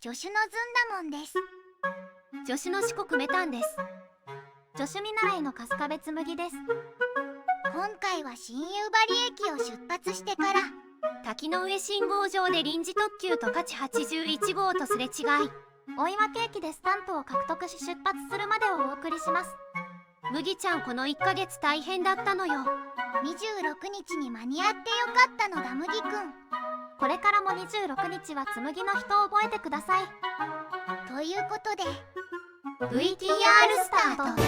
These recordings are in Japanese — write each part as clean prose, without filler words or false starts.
助手のずんだもんです。助手の四国メタンです。助手見習いの春日部紬です。今回は新夕張駅を出発してから滝の上信号場で臨時特急十勝81号とすれ違い、追分駅でスタンプを獲得し出発するまでをお送りします。麦ちゃん、この1ヶ月大変だったのよ。26日に間に合ってよかったのだ麦くん。これからも26日は紬の日と覚えてください。ということで VTR スタート。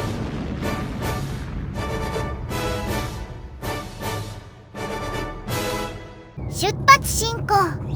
出発進行。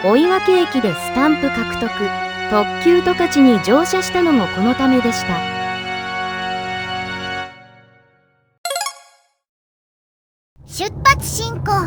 追分駅でスタンプ獲得。特急十勝に乗車したのもこのためでした。出発進行。